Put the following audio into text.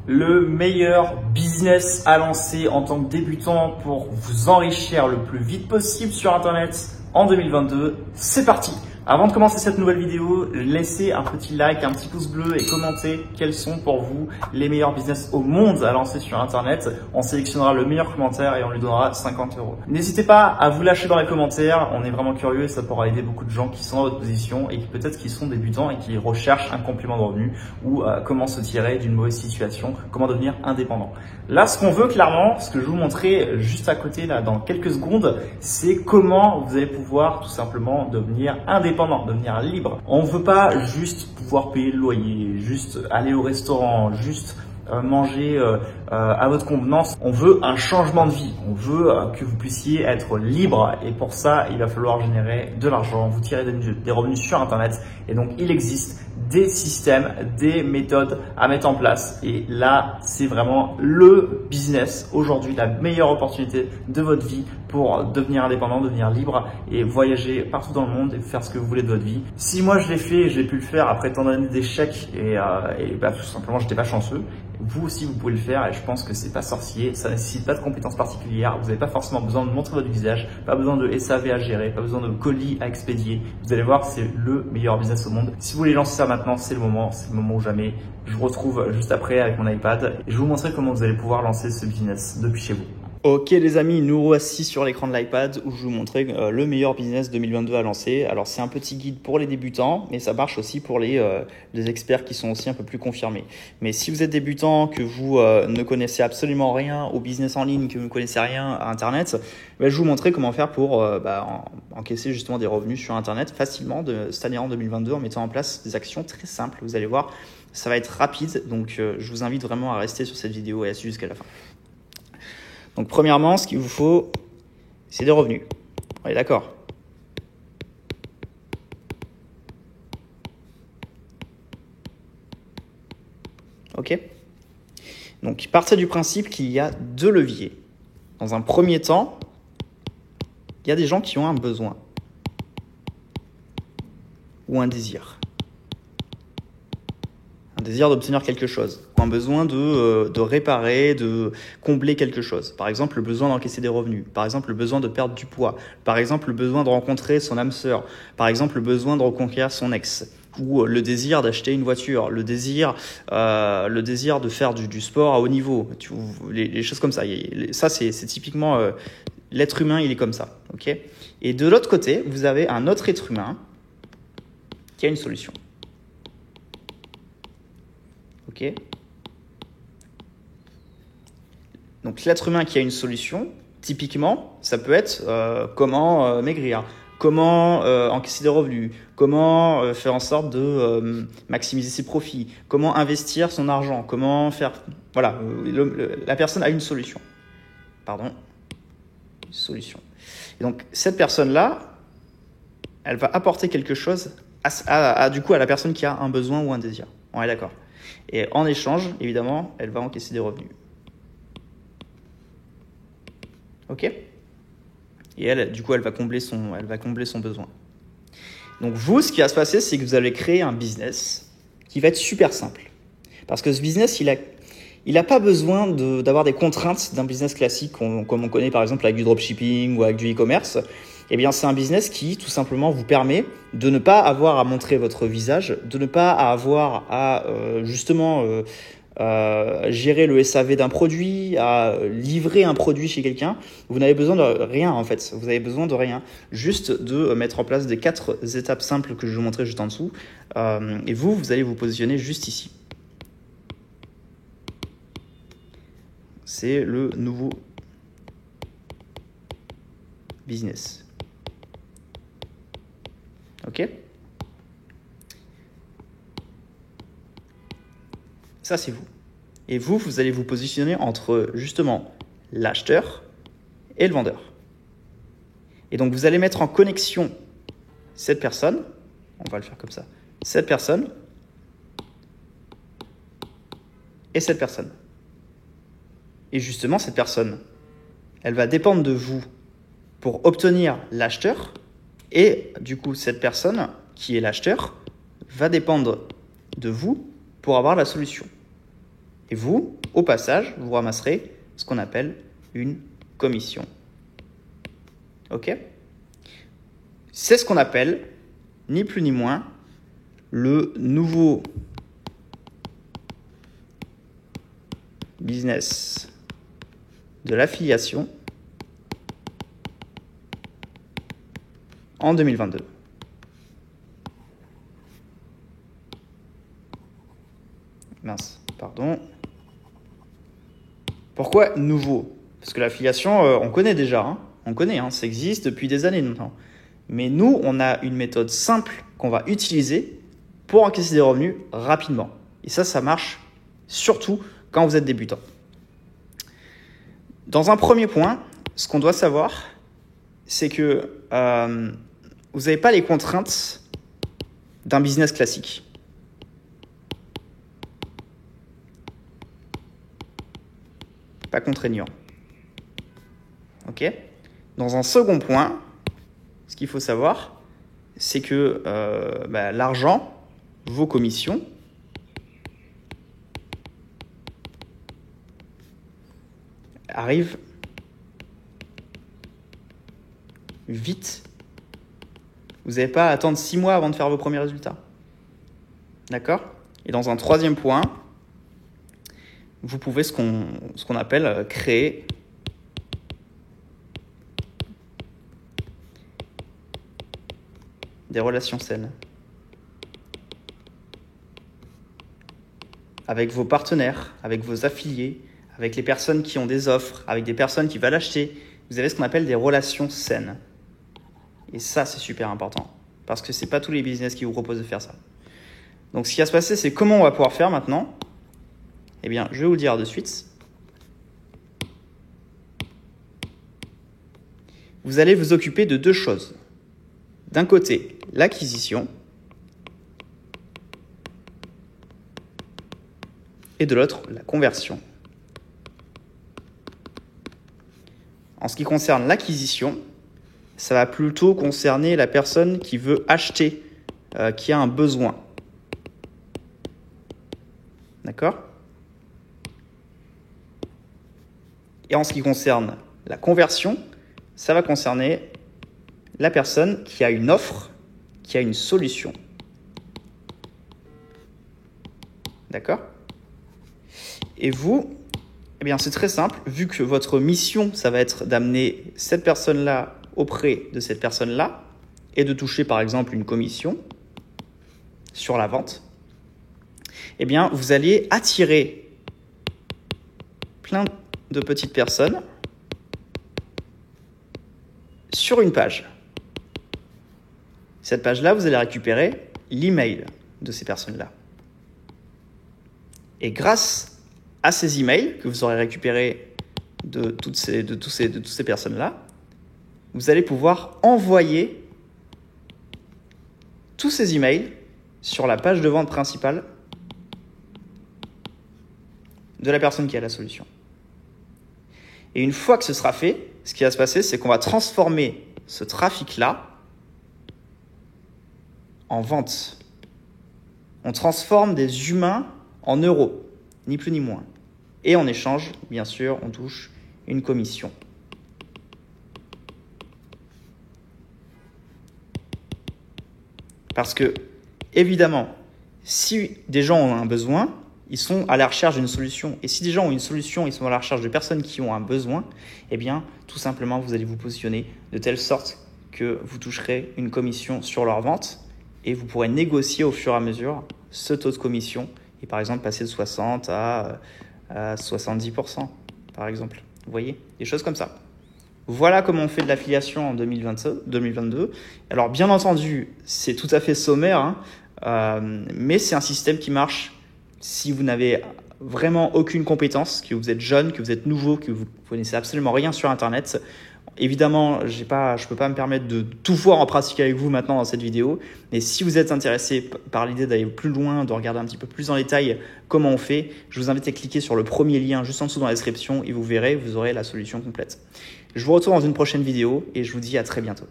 Le meilleur business à lancer en tant que débutant pour vous enrichir le plus vite possible sur Internet en 2022. C'est parti! Avant de commencer cette nouvelle vidéo, laissez un petit like, un petit pouce bleu et commentez quels sont pour vous les meilleurs business au monde à lancer sur Internet. On sélectionnera le meilleur commentaire et on lui donnera 50 €. N'hésitez pas à vous lâcher dans les commentaires. On est vraiment curieux et ça pourra aider beaucoup de gens qui sont dans votre position et qui peut-être qui sont débutants et qui recherchent un complément de revenu ou comment se tirer d'une mauvaise situation, comment devenir indépendant. Là, ce qu'on veut clairement, ce que je vais vous montrer juste à côté là dans quelques secondes, c'est comment vous allez pouvoir tout simplement devenir indépendant, devenir libre. On ne veut pas juste pouvoir payer le loyer, juste aller au restaurant, juste manger à votre convenance. On veut un changement de vie. On veut que vous puissiez être libre et pour ça, il va falloir générer de l'argent, vous tirer des revenus sur Internet. Et donc, il existe des systèmes, des méthodes à mettre en place. Et là, c'est vraiment le business aujourd'hui, la meilleure opportunité de votre vie pour devenir indépendant, devenir libre et voyager partout dans le monde et faire ce que vous voulez de votre vie. Si moi je l'ai fait, j'ai pu le faire après tant d'années d'échecs et tout simplement j'étais pas chanceux. Vous aussi, vous pouvez le faire et je pense que c'est pas sorcier, ça nécessite pas de compétences particulières. Vous n'avez pas forcément besoin de montrer votre visage, pas besoin de SAV à gérer, pas besoin de colis à expédier. Vous allez voir, c'est le meilleur business au monde. Si vous voulez lancer ça maintenant, c'est le moment ou jamais. Je vous retrouve juste après avec mon iPad et je vais vous montrer comment vous allez pouvoir lancer ce business depuis chez vous. Ok les amis, nous voici sur l'écran de l'iPad où je vais vous montrer le meilleur business 2022 à lancer. Alors c'est un petit guide pour les débutants, mais ça marche aussi pour les experts qui sont aussi un peu plus confirmés. Mais si vous êtes débutant, que vous ne connaissez absolument rien au business en ligne, que vous ne connaissez rien à Internet, je vais vous montrer comment faire pour encaisser justement des revenus sur Internet facilement cette année en 2022 en mettant en place des actions très simples. Vous allez voir, ça va être rapide, donc je vous invite vraiment à rester sur cette vidéo et à suivre jusqu'à la fin. Donc, premièrement, ce qu'il vous faut, c'est des revenus. On est d'accord? Ok? Donc, partez du principe qu'il y a deux leviers. Dans un premier temps, il y a des gens qui ont un besoin ou un désir. Un désir d'obtenir quelque chose, un besoin de réparer, de combler quelque chose. Par exemple, le besoin d'encaisser des revenus. Par exemple, le besoin de perdre du poids. Par exemple, le besoin de rencontrer son âme sœur. Par exemple, le besoin de reconquérir son ex. Ou le désir d'acheter une voiture. Le désir de faire du sport à haut niveau. Les choses comme ça. Ça, c'est typiquement l'être humain, il est comme ça. Okay ? Et de l'autre côté, vous avez un autre être humain qui a une solution. Ok. Donc l'être humain qui a une solution, typiquement, ça peut être comment maigrir, comment encaisser des revenus, comment faire en sorte de maximiser ses profits, comment investir son argent, comment faire... Voilà, la personne a une solution. Pardon, une solution. Et donc cette personne-là, elle va apporter quelque chose du coup à la personne qui a un besoin ou un désir. On est d'accord. Et en échange, évidemment, elle va encaisser des revenus. Ok ? Et elle, du coup, elle va combler son besoin. Donc vous, ce qui va se passer, c'est que vous allez créer un business qui va être super simple. Parce que ce business, il a pas besoin d'avoir des contraintes d'un business classique comme on connaît par exemple avec du dropshipping ou avec du e-commerce. Eh bien, c'est un business qui, tout simplement, vous permet de ne pas avoir à montrer votre visage, de ne pas avoir à, gérer le SAV d'un produit, à livrer un produit chez quelqu'un. Vous n'avez besoin de rien, en fait. Vous avez besoin de rien. Juste de mettre en place des 4 étapes simples que je vais vous montrer juste en dessous. Et vous allez vous positionner juste ici. C'est le nouveau business. Ok ? Ça, c'est vous. Et vous allez vous positionner entre, justement, l'acheteur et le vendeur. Et donc, vous allez mettre en connexion cette personne. On va le faire comme ça. Cette personne et cette personne. Et justement, cette personne, elle va dépendre de vous pour obtenir l'acheteur. Et du coup, cette personne qui est l'acheteur va dépendre de vous pour avoir la solution. Et vous, au passage, vous ramasserez ce qu'on appelle une commission. OK? C'est ce qu'on appelle, ni plus ni moins, le nouveau business de l'affiliation en 2022. Mince, pardon. Pourquoi nouveau? Parce que l'affiliation, on connaît déjà. Hein. On connaît, hein, ça existe depuis des années maintenant. Mais nous, on a une méthode simple qu'on va utiliser pour encaisser des revenus rapidement. Et ça marche surtout quand vous êtes débutant. Dans un premier point, ce qu'on doit savoir, c'est que vous n'avez pas les contraintes d'un business classique. Pas contraignant. OK ? Dans un second point, ce qu'il faut savoir, c'est que l'argent, vos commissions, arrivent vite. Vous n'avez pas à attendre 6 mois avant de faire vos premiers résultats. D'accord ? Et dans un troisième point, vous pouvez ce qu'on appelle créer des relations saines avec vos partenaires, avec vos affiliés, avec les personnes qui ont des offres, avec des personnes qui veulent acheter. Vous avez ce qu'on appelle des relations saines. Et ça, c'est super important parce que ce n'est pas tous les business qui vous proposent de faire ça. Donc, ce qui va se passer, c'est comment on va pouvoir faire maintenant. Eh bien, je vais vous le dire de suite. Vous allez vous occuper de deux choses. D'un côté, l'acquisition et de l'autre, la conversion. En ce qui concerne l'acquisition, ça va plutôt concerner la personne qui veut acheter, qui a un besoin. D'accord ? Et en ce qui concerne la conversion, ça va concerner la personne qui a une offre, qui a une solution. D'accord ? Et vous, eh bien, c'est très simple. Vu que votre mission, ça va être d'amener cette personne-là auprès de cette personne-là et de toucher, par exemple, une commission sur la vente, eh bien, vous allez attirer plein de petites personnes sur une page. Cette page-là, vous allez récupérer l'email de ces personnes-là. Et grâce à ces emails que vous aurez récupérés de toutes ces personnes-là, vous allez pouvoir envoyer tous ces emails sur la page de vente principale de la personne qui a la solution. Et une fois que ce sera fait, ce qui va se passer, c'est qu'on va transformer ce trafic-là en vente. On transforme des humains en euros, ni plus ni moins. Et en échange, bien sûr, on touche une commission. Parce que, évidemment, si des gens ont un besoin, ils sont à la recherche d'une solution. Et si des gens ont une solution, ils sont à la recherche de personnes qui ont un besoin, eh bien, tout simplement, vous allez vous positionner de telle sorte que vous toucherez une commission sur leur vente et vous pourrez négocier au fur et à mesure ce taux de commission et par exemple passer de 60 à 70%, par exemple. Vous voyez, des choses comme ça. Voilà comment on fait de l'affiliation en 2022. Alors, bien entendu, c'est tout à fait sommaire, mais c'est un système qui marche si vous n'avez vraiment aucune compétence, que vous êtes jeune, que vous êtes nouveau, que vous ne connaissez absolument rien sur Internet. Évidemment, je ne peux pas me permettre de tout voir en pratique avec vous maintenant dans cette vidéo. Mais si vous êtes intéressé par l'idée d'aller plus loin, de regarder un petit peu plus en détail comment on fait, je vous invite à cliquer sur le premier lien juste en dessous dans la description et vous verrez, vous aurez la solution complète. Je vous retrouve dans une prochaine vidéo et je vous dis à très bientôt.